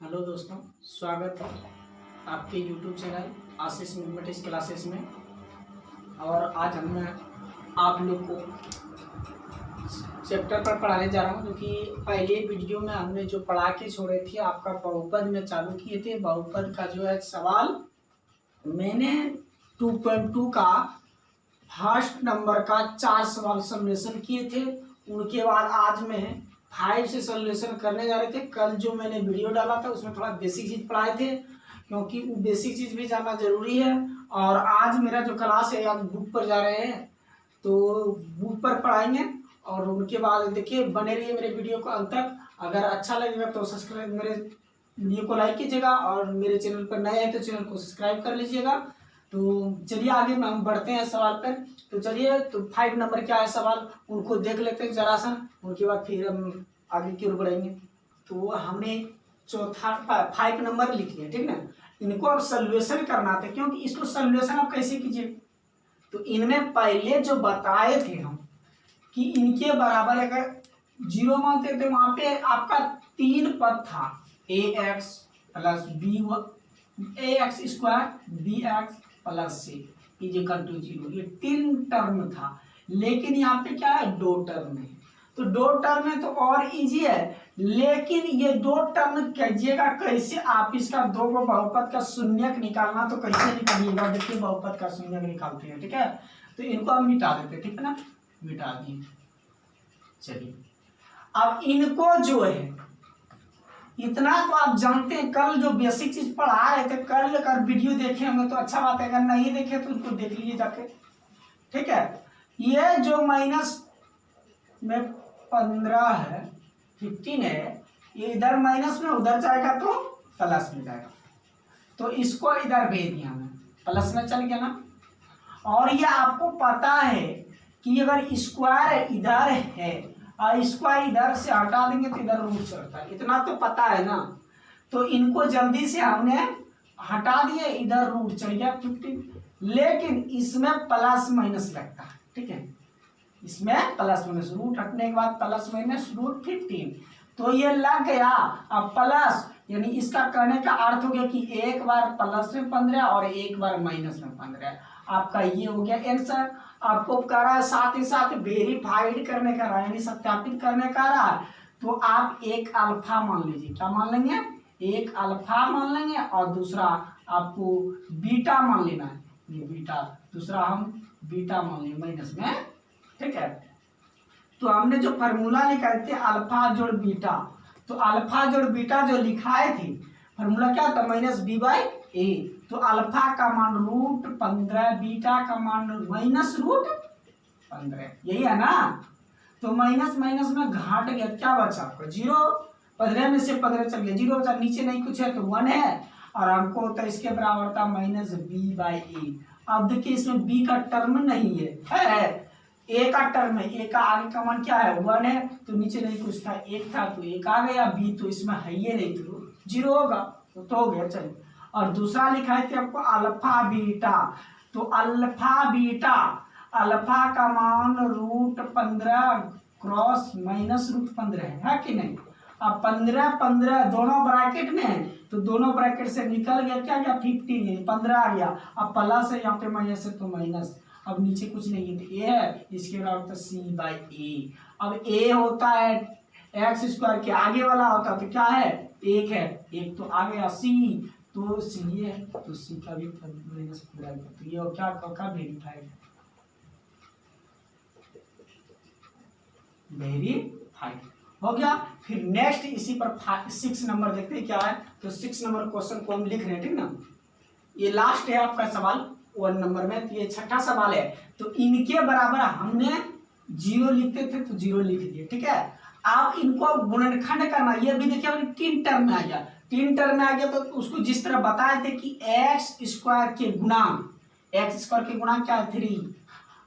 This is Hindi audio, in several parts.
हेलो दोस्तों, स्वागत है आपके यूट्यूब चैनल आशीष मैथमेटिक्स क्लासेस में। और आज मैं आप लोग को चैप्टर पर पढ़ाने जा रहा हूं, क्योंकि पहले वीडियो में हमने जो पढ़ा के छोड़े थे आपका बहुपद में चालू किए थे। बहुपद का जो है सवाल मैंने 2.2 का फर्स्ट नंबर का 4 सवाल सॉल्यूशन किए थे। उनके बाद आज मैं 5 से सॉल्यूशन करने जा रहे थे। कल जो मैंने वीडियो डाला था उसमें थोड़ा बेसिक चीज़ पढ़ाए थे, क्योंकि वो बेसिक चीज़ भी जानना जरूरी है। और आज मेरा जो क्लास है, आज बुक पर जा रहे हैं तो बुक पर पढ़ाएंगे। और उनके बाद देखिए, बने रहिए मेरे वीडियो को अंत तक। अगर अच्छा लगेगा तो सब्सक्राइब, मेरे वीडियो को लाइक कीजिएगा, और मेरे चैनल पर नए हैं तो चैनल को सब्सक्राइब कर लीजिएगा। तो चलिए आगे हम बढ़ते हैं सवाल पर। तो चलिए, तो 5 नंबर क्या है सवाल, उनको देख लेते हैं जरा सा। उनके बाद फिर हम आगे की ओर बढ़ेंगे। तो हमने चौथा 5 नंबर लिख लिया, ठीक ना। इनको अब सोल्यूशन करना था, क्योंकि इसको सोल्यूशन आप कैसे कीजिए। तो इनमें पहले जो बताए थे हम कि इनके बराबर अगर 0 मानते थे, वहां पे आपका 3 पद था, ax plus ax square bx plus c equal to 0। ये 3 टर्म था, लेकिन यहाँ पे क्या है, 2 टर्म है। तो 2 टर्म है तो और इजी है, लेकिन ये 2 टर्म कीजिएगा कैसे। आप इसका 2 को बहुपद का शून्यक निकालना तो कैसे निकालिएगा, देखिए बहुपद का शून्यक निकालते हैं, ठीक है। तो इनको हम मिटा देते हैं, ठीक है ना, मिटा दिए। चलिए, अब इनको जो है, इतना तो आप जानते हैं, कल जो बेसिक चीज पढ़ा रहे थे, कल अगर वीडियो देखे होंगे तो अच्छा बात है, अगर नहीं देखे तो उनको देख लीजिए जाके, ठीक है। ये जो माइनस में 15 है, 15 है, ये इधर माइनस में उधर जाएगा तो प्लस में जाएगा। तो इसको इधर भेज दिया मैं, प्लस में चल गया ना। और ये आपको पता है कि अगर स्क्वायर इधर है और स्क्वायर इधर से हटा देंगे तो इधर रूट चढ़ता है, इतना तो पता है ना। तो इनको जल्दी से हमने हटा दिए, इधर रूट चढ़ गया 15, लेकिन इसमें प्लस माइनस लगता है, ठीक है। इसमें प्लस माइनस रूट हटने के बाद प्लस माइनस रूट 15, तो ये लग गया। अब प्लस यानी इसका कहने का अर्थ हो गया कि एक बार प्लस में 15 और एक बार माइनस में 15। आपका ये हो गया आंसर। आपको कह रहा है साथ ही साथ वेरीफाइड करने का रहा, यानी सत्यापित करने का रहा। तो आप एक अल्फा मान लीजिए, क्या मान लेंगे, एक अल्फा मान लेंगे, और दूसरा आपको बीटा मान लेना है, ये बीटा, दूसरा हम बीटा मान लेंगे माइनस में, ठीक है। तो हमने जो फार्मूला निकाले थे अल्फा जोड़ बीटा, तो अल्फा जोड़ बीटा जो लिखाए थे, फार्मूला क्या था, माइनस बी बाई ए। तो अल्फा का मान रूट 15, बीटा का मान माइनस रूट 15, यही है ना। तो माइनस माइनस में घाट गया, क्या बचा आपको 0, 15 में से 15 चल गया, 0 बचा, नीचे नहीं कुछ है तो 1 है, और हमको होता है इसके बराबर था माइनस बी बाई ए। अब देखिए इसमें बी का टर्म नहीं है, ए का टर्म है, ए का आगे का मान क्या है, 1 है, तो नीचे नहीं कुछ था, 1 था तो 1 आ गया, बी तो इसमें है ये नहीं तो 0 होगा, तो हो गया। चलिए, और दूसरा लिखा है थे आपको अल्फा बीटा। तो अल्फा बीटा, अल्फा का मान रूट 15 क्रॉस माइनस रूट 15 है कि नहीं। अब 15 15 दोनों ब्रैकेट में है, तो दोनों ब्रैकेट से निकल गया, क्या गया 15 है, 15 आ गया। अब प्लस है यहाँ पे, माइनस है तो माइनस, अब नीचे कुछ नहीं है तो ए है, इसके बराबर तो सी बाई ए। अब ए होता है एक्स स्क्वायर के आगे वाला होता है, तो क्या है, 1 है, 1 तो आ गया, सी तो सी है, तो सी का भी माइनस पूरा, तो ये क्या का वेरीफाइड, वेरीफाइड हो गया। फिर नेक्स्ट इसी पर 6 नंबर देखते हैं क्या है। तो 6 नंबर क्वेश्चन को हम लिख रहे हैं, ठीक ना। ये लास्ट है आपका सवाल 1 नंबर में, तो ये छठा सवाल है। तो इनके बराबर हमने 0 लिखते थे तो 0 लिख दिए, ठीक है। आप इनको गुणनखंड करना, ये भी देखिए हमने 3 टर्म में आ गया, 3 टर्म में आ गया। तो उसको जिस तरह बताए थे कि एक्स स्क्वायर के गुणांक, एक्स स्क्वायर के गुणांक क्या है 3,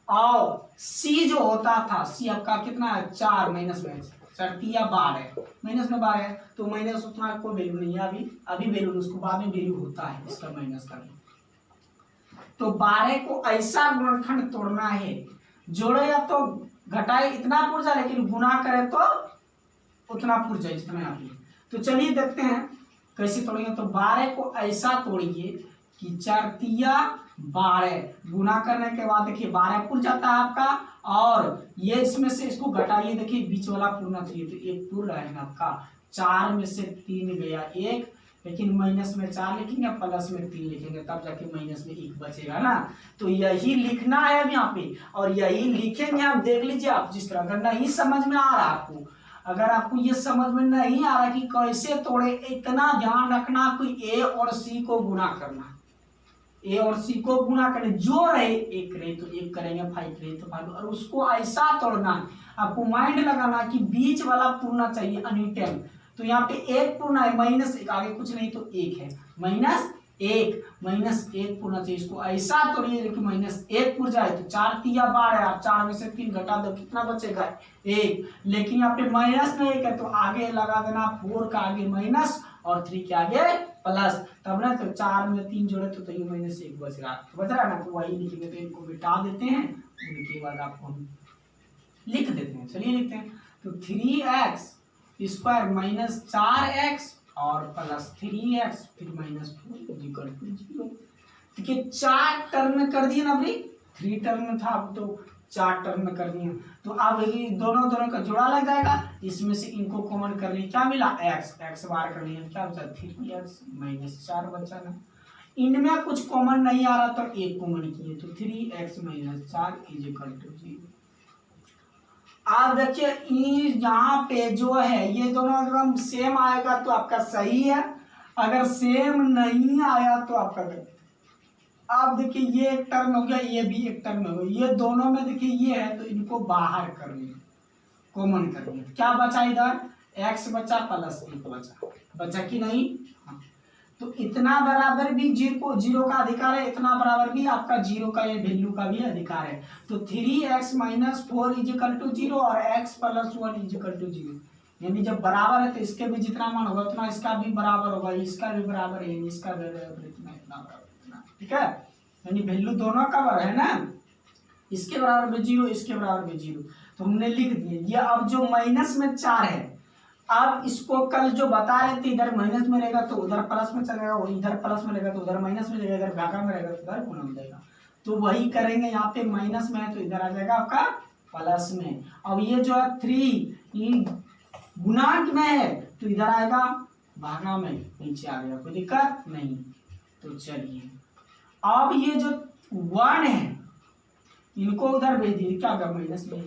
और सी जो होता था, सी आपका कितना है 4, माइनस में 4 या 12 है, माइनस में 12 है, तो माइनस उतना कोई वैल्यू नहीं है अभी वैल्यू, उसको बाद में वैल्यू होता है इसका माइनस का। तो 12 को ऐसा गुणनखंड तोड़ना है, जोड़े या तो घटाए इतना पुर्जा, लेकिन गुना करे तो उतना पुर्जा जितना आप। तो चलिए देखते हैं कैसे तोड़ेंगे, तो 12 को ऐसा तोड़िए कि 4 तिया 12, गुना करने के बाद देखिए 12 पुर जाता है आपका, और ये इसमें से इसको घटाइए, देखिए बीच वाला पूरना चाहिए, तो एक पुर रहेगा आपका। 4 में से 3 गया 1, लेकिन माइनस में 4 लिखेंगे, प्लस में 3 लिखेंगे, तब जाके माइनस में 1 बचेगा ना। तो यही लिखना है अब यहाँ पे, और यही लिखेंगे आप। देख लीजिए आप जिस तरह, अगर नहीं समझ में आ रहा आपको, अगर आपको ये समझ में नहीं आ रहा कि कैसे तोड़े, इतना ध्यान रखना कोई ए और सी को गुना करना, ए और सी को गुना करें, जो रहे एक रहे तो एक करेंगे, 5 रहे तो 5, और उसको ऐसा तोड़ना है। आपको माइंड लगाना कि बीच वाला पूर्णा चाहिए अनइटम। तो यहाँ पे 1 पूर्णा है, -1, आगे कुछ नहीं तो 1 है, -1 पूर्णा चाहिए। इसको ऐसा तोड़िए कि -1 पुर जाए, तो 4 तिया 12, आप 4 में से 3 घटा दो, कितना बचेगा 1। लेकिन यहाँ पे माइनस में 1 है, तो आगे लगा देना 4 का आगे माइनस और 3 के आगे प्लस, तब ना तो 4 में 3 जोड़े तो ये -1 बच रहा, तो बच रहा ना, तो वही लिखेंगे। तो इनको मिटा देते हैं, उनके बाद आपको हम लिख देते हैं। चलिए लिखते हैं, तो 3x स्क्वायर -4x और +3x फिर -4 0। देखिए 4 टर्म कर दिए ना भाई, 3 टर्म था, अब तो 4 टर्म कर दिए। तो अब ये दोनों का जोड़ा लग जाएगा, इसमें से इनको कॉमन कर लिए, क्या मिला x बार कर लिए, क्या बचा 3x -4 बचा ना। इनमें कुछ कॉमन नहीं आ रहा तो एक कॉमन किए, तो 3x -4 = 0। आप देखिए यहाँ पे जो है ये दोनों एकदम सेम आएगा तो आपका सही है, अगर सेम नहीं आया तो आपका गलत। आप देखिए ये एक टर्म हो गया, ये भी एक टर्म हो गया, ये दोनों में देखिए ये है, तो इनको बाहर कर लिए, कॉमन कर लिए, क्या बचा इधर x बचा +1 बचा कि नहीं। हाँ। तो इतना बराबर भी 0 का अधिकार है, इतना बराबर भी आपका 0 का ये वैल्यू का भी अधिकार है। तो 3x -4 = 0 और x + 1 = 0, यानी जब बराबर है तो इसके भी जितना मान होगा उतना इसका भी बराबर होगा, इसका भी बराबर है, इसका भी बराबर, इतना बराबर, ठीक है। यानी वैल्यू दोनों का बराबर है ना, इसके बराबर भी 0, इसके बराबर भी 0, तो हमने लिख दिए। ये अब जो माइनस में 4 है, अब इसको कल जो बता रहे थे, इधर माइनस में रहेगा तो उधर प्लस में चलेगा, और इधर प्लस में रहेगा तो उधर माइनस में जाएगा, इधर भागा में रहेगा तो उधर गुणा में जाएगा। तो वही करेंगे, यहाँ पे माइनस में है तो इधर आ जाएगा आपका प्लस में। अब ये जो है 3 गुणांक में है तो इधर आएगा भागा में, नीचे आ गया, कोई दिक्कत नहीं। तो चलिए अब ये जो 1 है इनको उधर भेज दीजिए, क्या होगा माइनस में,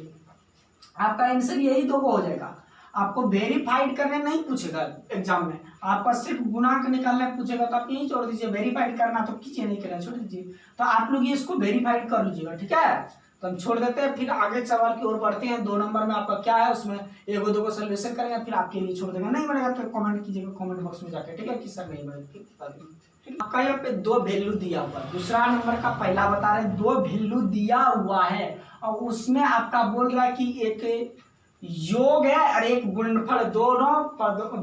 आपका आंसर यही दो हो जाएगा। आपको वेरीफाइड करने नहीं पूछेगा एग्जाम में, आपका सिर्फ गुणांक निकालने पूछेगा, तो आप यही छोड़ दीजिए, वेरीफाइड करना तो कीजिए, नहीं करना छोड़ दीजिए। तो आप लोग ये इसको वेरीफाइड कर लीजिएगा, ठीक है। तो हम छोड़ देते हैं, फिर आगे सवाल की ओर बढ़ते हैं। 2 नंबर में आपका क्या है, उसमें 1-2 सोल्यूशन करेंगे, फिर आपके लिए छोड़ देंगे, नहीं बनेगा तो कमेंट कीजिएगा कमेंट बॉक्स में जाकर, ठीक है, कि सर नहीं बनेगा। आपका यहाँ पे 2 वैल्यू दिया हुआ है, दूसरा नंबर का पहला बता रहे 2 वैल्यू दिया हुआ है, और उसमें आपका बोल रहा है कि एक योग है और एक गुणनफल,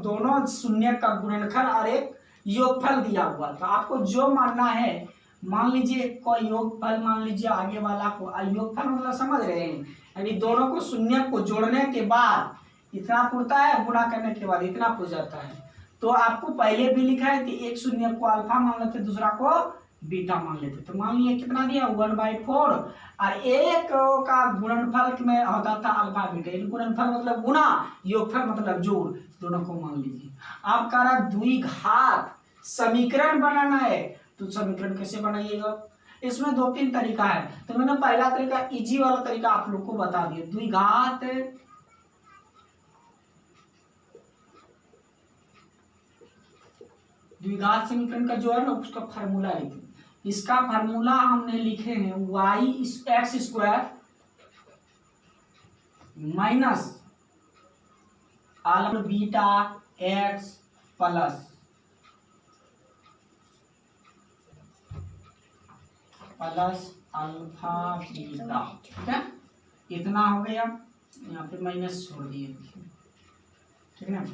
दोनों शून्य का गुणनफल और एक योगफल दिया हुआ। तो आपको जो मानना है, मान लीजिए कोई योगफल मान लीजिए, आगे वाला को योगफल मतलब समझ रहे हैं, यानी दोनों को शून्य को जोड़ने के बाद इतना पुरता है, गुणा करने के बाद इतना पुर जाता है। तो आपको पहले भी लिखा है कि एक शून्य को अल्फा मान लेते, दूसरा को बीटा मान लेते। तो मान लिया कितना दिया 1/4, और एक का गुणनफल में होता था अल्फा बीटा, गुणनफल मतलब गुना, योगफल मतलब जोड़, दोनों को मान लीजिए। आप कह रहा द्विघात समीकरण बनाना है, तो समीकरण कैसे बनाइएगा, इसमें 2-3 तरीका है। तो मैंने पहला तरीका इजी वाला तरीका आप लोग को बता दिया, द्विघात समीकरण का जो है ना उसका फार्मूला लिखे। इसका फार्मूला हमने लिखे हैं y(x² minus alpha beta x plus alpha beta, ठीक है। इतना हो गया, यहाँ पे माइनस छोड़ दिए, ठीक है ना।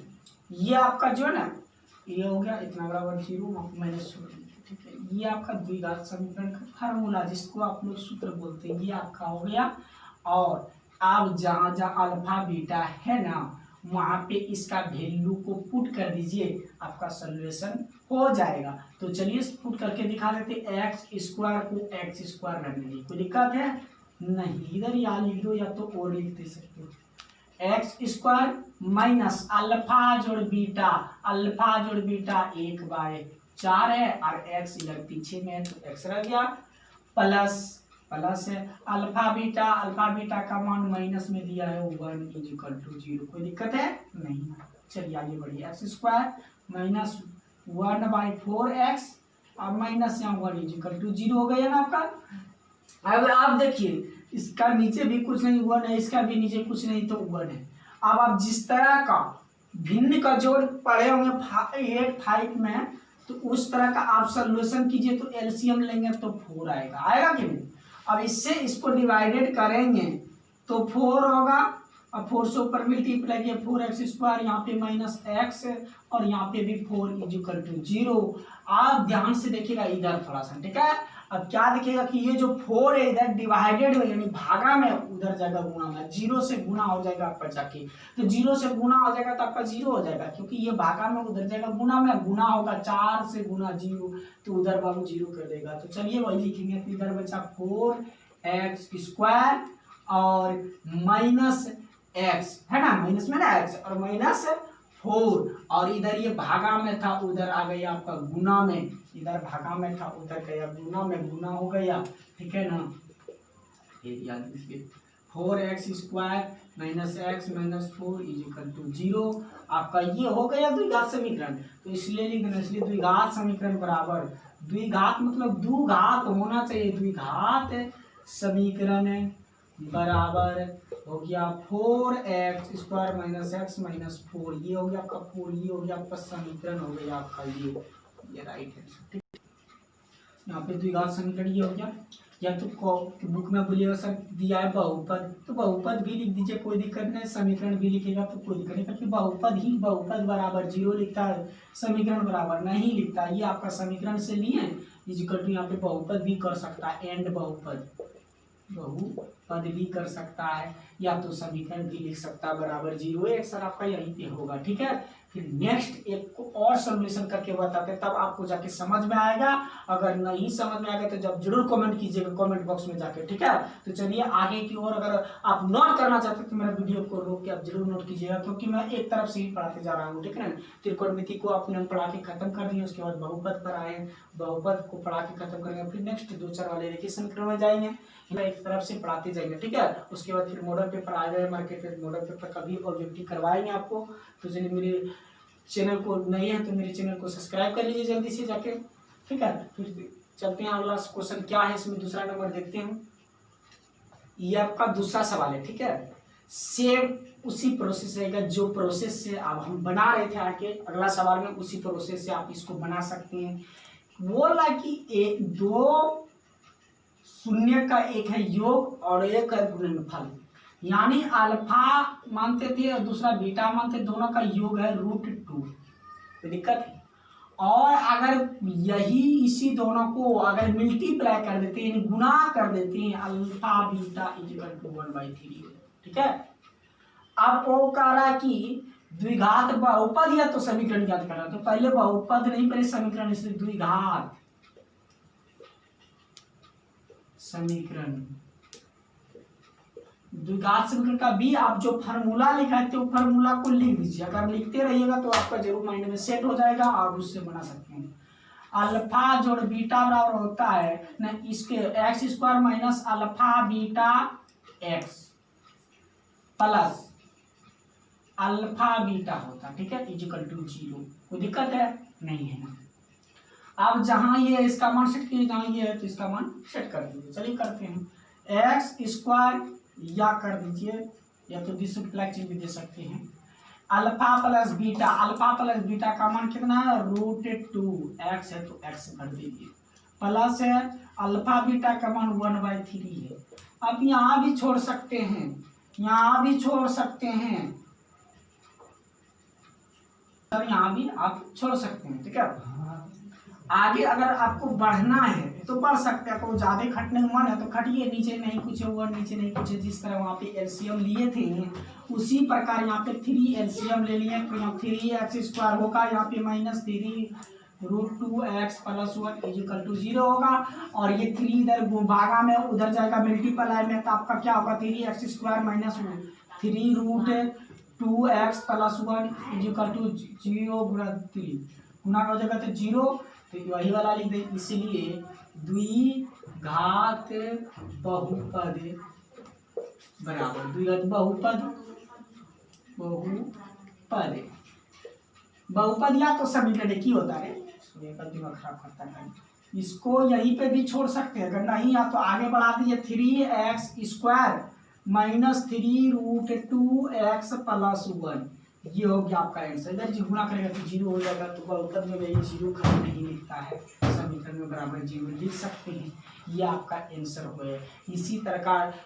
ये आपका जो है ना ये हो गया, इतना बराबर 0 माइनस छोड़ दिए, ठीक है। ये आपका द्विघात समीकरण का फार्मूला, जिसको आप लोग सूत्र बोलते हैं, ये आपका हो गया। और अब जहाँ जहाँ अल्फा बीटा है ना वहाँ पे इसका वैल्यू को पुट कर दीजिए, आपका सोल्यूशन हो जाएगा। तो चलिए पुट करके दिखा देते, एक्स स्क्वायर को एक्स स्क्वायर रखने की कोई दिक्कत है नहीं, इधर यहाँ लिख दो या तो और लिख दे सकते हो। एक्स स्क्वायर माइनस अल्फा जोड़ बीटा, अल्फा जोड़ बीटा 1/4 है और एक्स इधर पीछे में है तो एक्स रह गया, प्लस है अल्फा बीटा का मान माइनस में दिया है 1 = 0, कोई दिक्कत है नहीं। चलिए आगे बढ़िए, एक्स स्क्वायर माइनस 1/4x और माइनस यहाँ 1 = 0 हो गया ना आपका। अब आप देखिए इसका नीचे भी कुछ नहीं 1 है, इसका भी नीचे कुछ नहीं तो 1 है। अब आप जिस तरह का भिन्न का जोड़ पढ़े होंगे 8 5 में, तो उस तरह का आप सॉल्यूशन कीजिए तो एलसीएम लेंगे तो 4 आएगा कि नहीं। अब इससे इसको डिवाइडेड करेंगे तो 4 होगा और 4 से ऊपर मल्टीप्लाई किया 4x², यहाँ पे माइनस एक्स और यहाँ पे भी 4 = 0। आप ध्यान से देखिएगा इधर थोड़ा सा, ठीक है। अब क्या दिखेगा कि ये जो 4 है इधर डिवाइडेड हो यानी भागा में उधर जगह गुणा में 0 से गुणा हो जाएगा आपका जाके, तो 0 से गुणा हो जाएगा तो आपका 0 हो जाएगा, क्योंकि ये भागा में उधर जगह गुणा में गुणा होगा 4 से गुणा 0 तो उधर बाबू 0 कर देगा। तो चलिए वही लिखेंगे, तो इधर बचा 4x² और माइनस एक्स है ना, माइनस में ना एक्स और माइनस 4 और इधर ये भागा में था उधर आ गया आपका गुना में, इधर भागा में था उधर गया गुना में, गुना हो गया, ठीक है ना। ये याद रखिए 4x² माइनस एक्स माइनस 4 = 0 आपका ये हो गया द्विघात समीकरण। तो इसलिए लिख देना, इसलिए द्विघात समीकरण बराबर, द्विघात मतलब द्विघात होना चाहिए, द्विघात समीकरण बराबर हो गया 4x² माइनस एक्स माइनस 4, ये हो गया आपका 4, ये हो गया आपका समीकरण हो गया आपका ये राइट है, ठीक। यहाँ पे द्विघात समीकरण ये हो गया। या तो बुक में बोलिएगा सर दिया है बहुपद, तो बहुपद भी लिख दीजिए, कोई दिक्कत नहीं। समीकरण भी लिखेगा तो कोई दिक्कत नहीं, क्योंकि बहुपद बराबर 0 लिखता है, समीकरण बराबर नहीं लिखता। ये आपका समीकरण से लिए = यहाँ पे बहुपद भी कर सकता है, एंड बहुपद भी कर सकता है, या तो समीकरण भी लिख सकता है बराबर 0 है, सर आपका यहीं पे होगा, ठीक है। फिर नेक्स्ट एक को और सॉल्यूशन करके बताते हैं, तब आपको जाके समझ में आएगा। अगर नहीं समझ में आएगा तो जब जरूर कमेंट कीजिएगा कमेंट बॉक्स में जाके, ठीक है। तो चलिए आगे की ओर, अगर आप नोट करना चाहते हैं तो मेरा वीडियो को रोक के आप जरूर नोट कीजिएगा, क्योंकि मैं एक तरफ से ही पढ़ाते जा रहा हूँ, ठीक है ना। त्रिकोणमिति को आपने पढ़ा के खत्म कर दिए, उसके बाद बहुपद पर आए, बहुपद को पढ़ा के खत्म करेंगे, फिर नेक्स्ट 2-4 वाले रेखीय समीकरण में जाएंगे, एक तरफ से पढ़ाते जाएंगे, ठीक है। उसके बाद फिर मॉडल पेपर आ जाए मार्केट में, मॉडल पेपर का भी ऑब्जेक्टिव करवाएंगे आपको। तो चलिए मेरे चैनल को नहीं है तो मेरे चैनल को सब्सक्राइब कर लीजिए जल्दी से जाके, ठीक है। फिर चलते हैं अगला क्वेश्चन क्या है, इसमें दूसरा नंबर देखते हैं। ये आपका दूसरा सवाल है, ठीक है। सेम उसी प्रोसेस रहेगा जो प्रोसेस से अब हम बना रहे थे, आके अगला सवाल में उसी प्रोसेस से आप इसको बना सकते हैं। बोला कि 2 शून्य का एक है योग और एक है गुणनफल, यानी अल्फा मानते थे और दूसरा बीटा मानते, दोनों का योग है √2, तो दिक्कत है। और अगर यही इसी दोनों को अगर मल्टीप्लाई कर देते हैं, गुणा कर देते हैं, अल्फा बीटा = 1/3, ठीक है। अब वो कह रहा है कि द्विघात बहुपद या तो समीकरण ज्ञात करना, तो पहले बहुपद नहीं पहले समीकरण, इसलिए द्विघात समीकरण, द्विघात समीकरण का भी आप जो फार्मूला लिखा है तो फार्मूला को लिख दीजिए। अगर लिखते रहिएगा तो आपका जरूर माइंड में सेट हो जाएगा, आप उससे बना सकते हैं। अल्फा जोड़ बीटा बराबर होता है ना इसके x² minus alpha beta x plus alpha beta होता, ठीक है, = 0, कोई दिक्कत है नहीं है ना। अब जहां ये इसका मान सेट कीजिए, जहां ये है तो इसका मान सेट कर दीजिए। चलिए करते हैं, x² या कर दीजिए, या तो डिसप्लाई चिन्ह भी दे सकते हैं। अल्फा प्लस बीटा का मान कितना है √2, x है तो x भर दीजिए, प्लस है अल्फा बीटा का मान 1/3 है। अब यहाँ भी छोड़ सकते हैं, यहाँ भी छोड़ सकते हैं, सर यहाँ भी आप छोड़ सकते हैं, ठीक है। आगे अगर आपको बढ़ना है तो बढ़ सकते हैं, आपको ज़्यादा खटने का मन है तो खटिए, नीचे नहीं कुछ है, ऊपर नीचे नहीं कुछ है। जिस तरह वहाँ पे एलसीएम लिए थे उसी प्रकार यहाँ पे 3 एलसीएम ले लिए, तो यहाँ 3x² होगा, यहाँ पे -3√2x + 1 = 0 होगा। और ये 3 इधर भागा में उधर जाएगा मल्टीप्लाई में, तो आपका क्या होगा 3x² - 3√2x + 1 = 0 × 3 गुना का हो जाएगा तो 0, तो वही वाला लिख दें। इसलिए द्विघात बहुपद बराबर द्विघात बहुपद या तो समीकरण एक ही होता है, दिमाग खराब करता है। इसको यहीं पे भी छोड़ सकते हैं, अगर नहीं या तो आगे बढ़ा दीजिए 3x² - 3√2x + 1, ये हो गया आपका आंसर। इधर जी गुणा करेगा तो 0 हो जाएगा, तो बहुपद में ये 0 खत्म नहीं लिखता है, समीकरण में बराबर 0 लिख सकते हैं। ये आपका आंसर हो।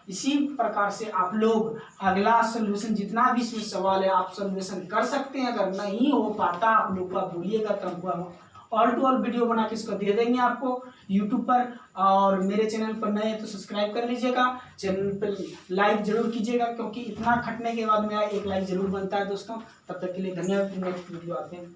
इसी प्रकार से आप लोग अगला सॉल्यूशन जितना भी इसमें सवाल है आप सॉल्यूशन कर सकते हैं। अगर नहीं हो पाता आप लोग को बोलिएगा तो हमको हम ऑल टू ऑल वीडियो बना के इसको दे देंगे आपको यूट्यूब पर। और मेरे चैनल पर नए तो सब्सक्राइब कर लीजिएगा, चैनल पर लाइक जरूर कीजिएगा, क्योंकि इतना खटने के बाद मेरा एक लाइक जरूर बनता है दोस्तों। तब तक के लिए धन्यवाद। नेक्स्ट वीडियो आते हैं।